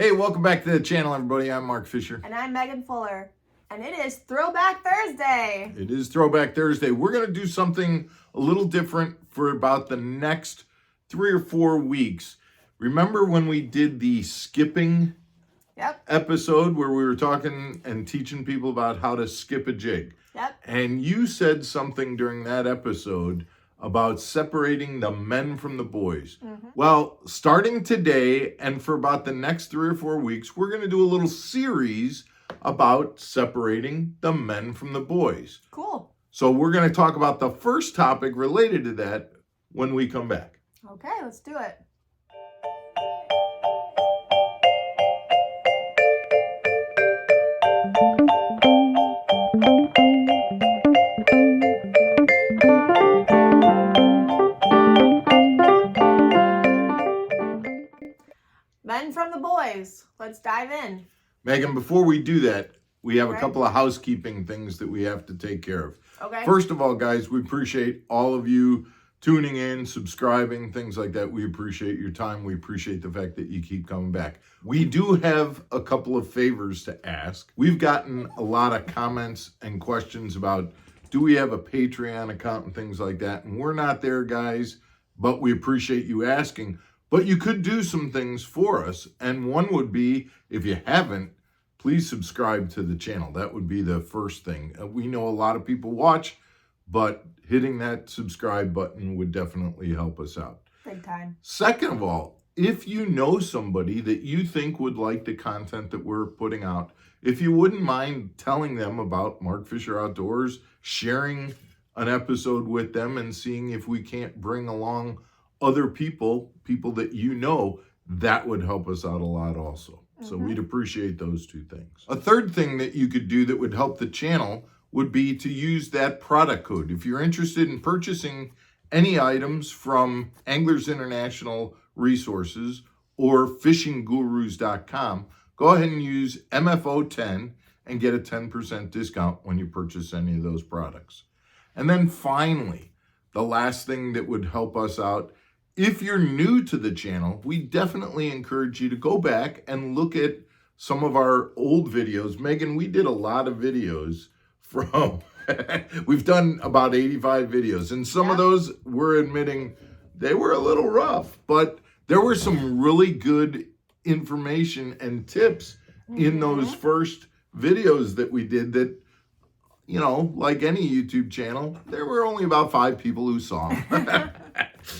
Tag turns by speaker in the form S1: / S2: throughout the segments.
S1: Hey, welcome back to the channel, everybody. I'm Mark Fisher.
S2: And I'm Megan Fuller. And it is Throwback Thursday.
S1: It is Throwback Thursday. We're going to do something a little different for about the next 3 or 4 weeks. Remember when we did the skipping episode where we were talking and teaching people about how to skip a jig?
S2: Yep.
S1: And you said something during that episode about separating the men from the boys. Well, starting today and for about the next 3 or 4 weeks, we're going to do a little series about separating the men from the boys.
S2: Cool.
S1: So we're going to talk about the first topic related to that when we come back.
S2: Okay, let's do it. Men from the boys. Let's dive in.
S1: Megan, before we do that, we have a couple of housekeeping things that we have to take care of.
S2: Okay.
S1: First of all, guys, we appreciate all of you tuning in, subscribing, things like that. We appreciate your time. We appreciate the fact that you keep coming back. We do have a couple of favors to ask. We've gotten a lot of comments and questions about, do we have a Patreon account and things like that? And we're not there, guys, but we appreciate you asking. But you could do some things for us. And one would be, if you haven't, please subscribe to the channel. That would be the first thing. We know a lot of people watch, but hitting that subscribe button would definitely help us out.
S2: Big time.
S1: Second of all, if you know somebody that you think would like the content that we're putting out, if you wouldn't mind telling them about Mark Fisher Outdoors, sharing an episode with them and seeing if we can't bring along other people that you know, that would help us out a lot also. So we'd appreciate those two things. A third thing that you could do that would help the channel would be to use that product code. If you're interested in purchasing any items from Anglers International Resources or fishinggurus.com, go ahead and use MFO10 and get a 10% discount when you purchase any of those products. And then finally, the last thing that would help us out, if you're new to the channel, we definitely encourage you to go back and look at some of our old videos. Megan, we did a lot of videos from, we've done about 85 videos, and some of those we're admitting they were a little rough, but there were some really good information and tips in those first videos that we did that, you know, like any YouTube channel, there were only about 5 people who saw them.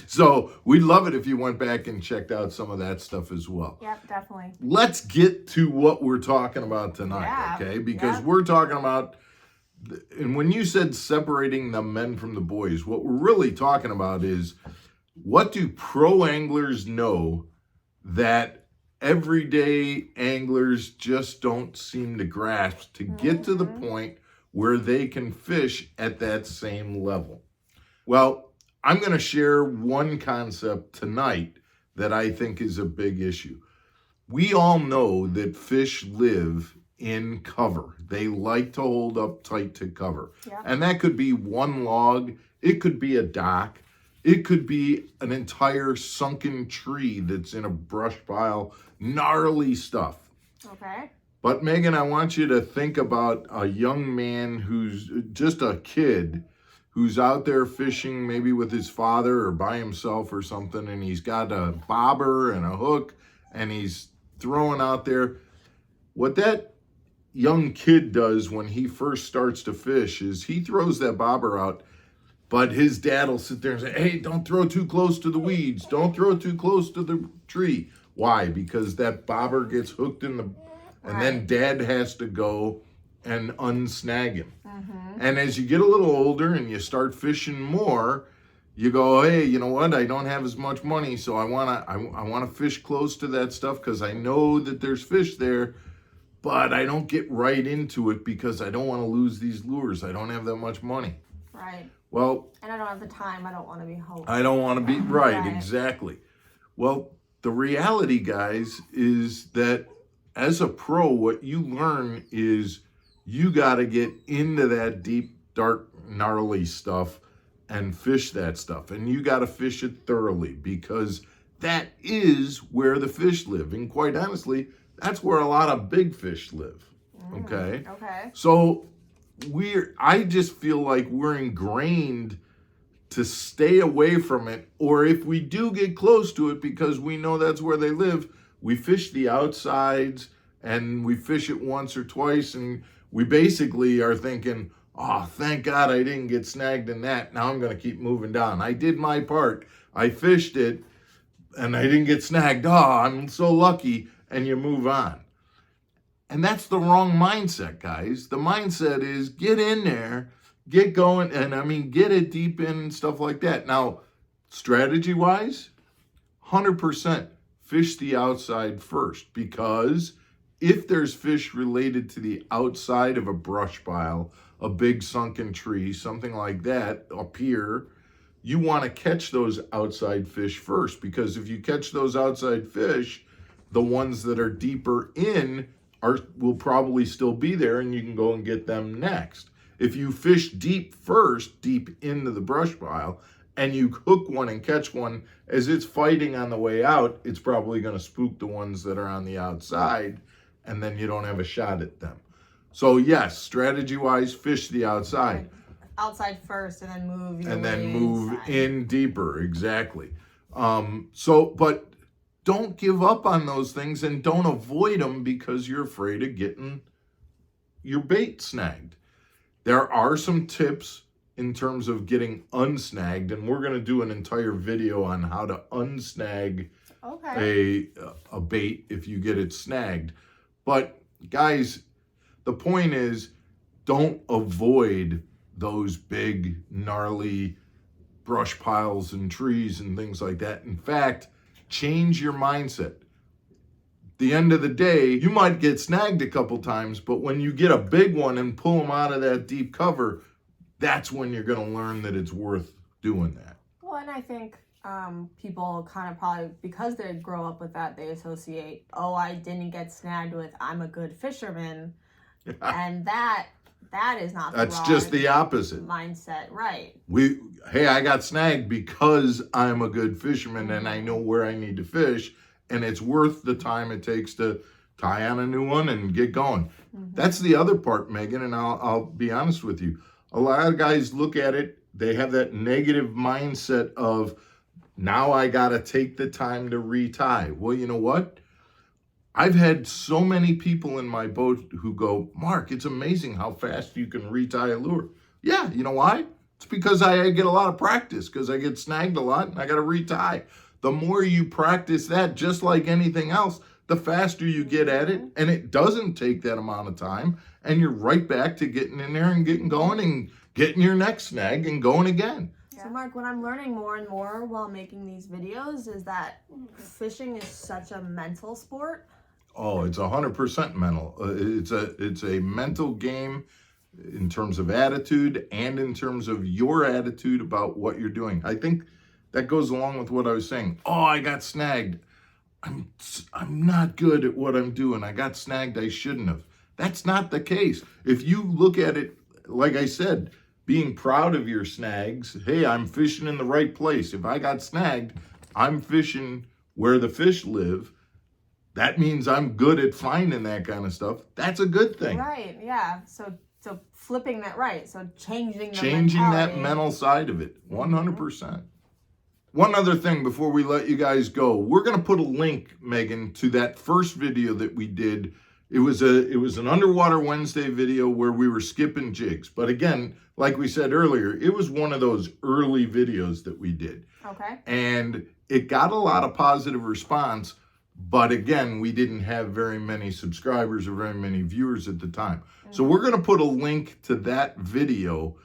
S1: So we'd love it if you went back and checked out some of that stuff as well.
S2: Yep, definitely.
S1: Let's get to what we're talking about tonight, okay? Because we're talking about, and when you said separating the men from the boys, what we're really talking about is, what do pro anglers know that everyday anglers just don't seem to grasp to get to the point where they can fish at that same level? Well, I'm going to share one concept tonight that I think is a big issue. We all know that fish live in cover. They like to hold up tight to cover. Yeah. And that could be one log, it could be a dock, it could be an entire sunken tree that's in a brush pile, gnarly stuff.
S2: Okay.
S1: But Megan, I want you to think about a young man who's just a kid who's out there fishing maybe with his father or by himself or something, and he's got a bobber and a hook and he's throwing out there. What that young kid does when he first starts to fish is he throws that bobber out, but his dad will sit there and say, hey, don't throw too close to the weeds. Don't throw too close to the tree. Why? Because that bobber gets hooked in the, and then dad has to go and unsnag him. And as you get a little older and you start fishing more, you go, hey, you know what? I don't have as much money, so I wanna fish close to that stuff because I know that there's fish there, but I don't get right into it because I don't want to lose these lures. I don't have that much money.
S2: Right.
S1: Well,
S2: and I don't have the time. I don't want to be hooked.
S1: I don't want to be right, exactly. Well, the reality, guys, is that as a pro, what you learn is you got to get into that deep, dark, gnarly stuff and fish that stuff. And you got to fish it thoroughly because that is where the fish live. And quite honestly, That's where a lot of big fish live. Okay.
S2: Okay.
S1: So I just feel like we're ingrained to stay away from it, or if we do get close to it because we know that's where they live, we fish the outsides and we fish it once or twice, and we basically are thinking, oh, thank God I didn't get snagged in that. Now I'm going to keep moving down. I did my part. I fished it and I didn't get snagged. Oh, I'm so lucky. And you move on. And that's the wrong mindset, guys. The mindset is get in there, get going, and I mean, get it deep in and stuff like that. Now, strategy-wise, 100% fish the outside first, because if there's fish related to the outside of a brush pile, a big sunken tree, something like that up here, you want to catch those outside fish first, because if you catch those outside fish, the ones that are deeper in will probably still be there, and you can go and get them next. If you fish deep first, deep into the brush pile, and you hook one and catch one as it's fighting on the way out, it's probably going to spook the ones that are on the outside, and then you don't have a shot at them. So yes, strategy-wise, fish the outside.
S2: Outside first, and then move your
S1: And then
S2: way
S1: move
S2: inside.
S1: in deeper, exactly. But don't give up on those things, and don't avoid them because you're afraid of getting your bait snagged. There are some tips in terms of getting unsnagged, and we're going to do an entire video on how to unsnag a bait if you get it snagged. But guys, the point is, don't avoid those big, gnarly brush piles and trees and things like that. In fact, change your mindset. The end of the day, you might get snagged a couple times, but when you get a big one and pull them out of that deep cover, that's when you're going to learn that it's worth doing that.
S2: Well, and I think people kind of probably, because they grow up with that, they associate, oh, I didn't get snagged with, I'm a good fisherman. And that is not the
S1: That's just the opposite
S2: mindset, right?
S1: Hey, I got snagged because I'm a good fisherman and I know where I need to fish, and it's worth the time it takes to tie on a new one and get going. That's the other part, Megan, and I'll be honest with you. A lot of guys look at it, they have that negative mindset of, now I got to take the time to retie. Well, you know what? I've had so many people in my boat who go, Mark, it's amazing how fast you can retie a lure. Yeah, you know why? It's because I get a lot of practice, because I get snagged a lot and I got to retie. The more you practice that, just like anything else, the faster you get at it, and it doesn't take that amount of time, and you're right back to getting in there and getting going and getting your next snag and going again.
S2: So Mark, what I'm learning more and more while making these videos is that fishing is such a mental sport.
S1: Oh, it's 100% mental. It's a mental game in terms of attitude and in terms of your attitude about what you're doing. I think that goes along with what I was saying. Oh, I got snagged. I'm not good at what I'm doing. I got snagged. I shouldn't have. That's not the case. If you look at it, like I said, being proud of your snags. Hey, I'm fishing in the right place. If I got snagged, I'm fishing where the fish live. That means I'm good at finding that kind of stuff. That's a good thing.
S2: Right, yeah. So flipping that, right. So changing
S1: that mental side of it, 100%. One other thing before we let you guys go. We're going to put a link, Megan, to that first video that we did. It was an Underwater Wednesday video where we were skipping jigs. But again, like we said earlier, it was one of those early videos that we did.
S2: Okay.
S1: And it got a lot of positive response. But again, we didn't have very many subscribers or very many viewers at the time. So we're going to put a link to that video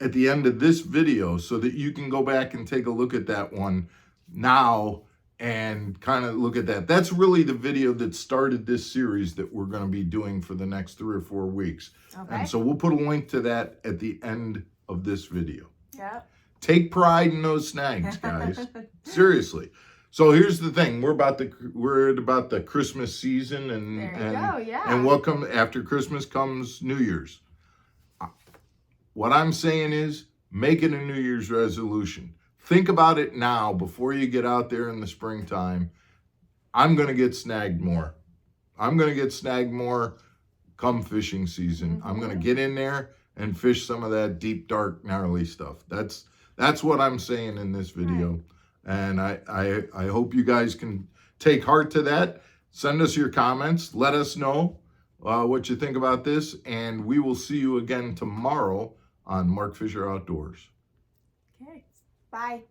S1: at the end of this video so that you can go back and take a look at that one now and kind of look at that. That's really the video that started this series that we're going to be doing for the next 3 or 4 weeks.
S2: Okay.
S1: And so we'll put a link to that at the end of this video.
S2: Yeah.
S1: Take pride in those snags, guys. Seriously. So here's the thing: we're at about the Christmas season, and and what comes after Christmas comes New Year's. What I'm saying is, make it a New Year's resolution. Think about it now before you get out there in the springtime. I'm going to get snagged more. I'm going to get snagged more come fishing season. I'm going to get in there and fish some of that deep, dark, gnarly stuff. That's what I'm saying in this video.
S2: Right.
S1: And I hope you guys can take heart to that. Send us your comments. Let us know what you think about this. And we will see you again tomorrow on Mark Fisher Outdoors.
S2: Okay. Bye.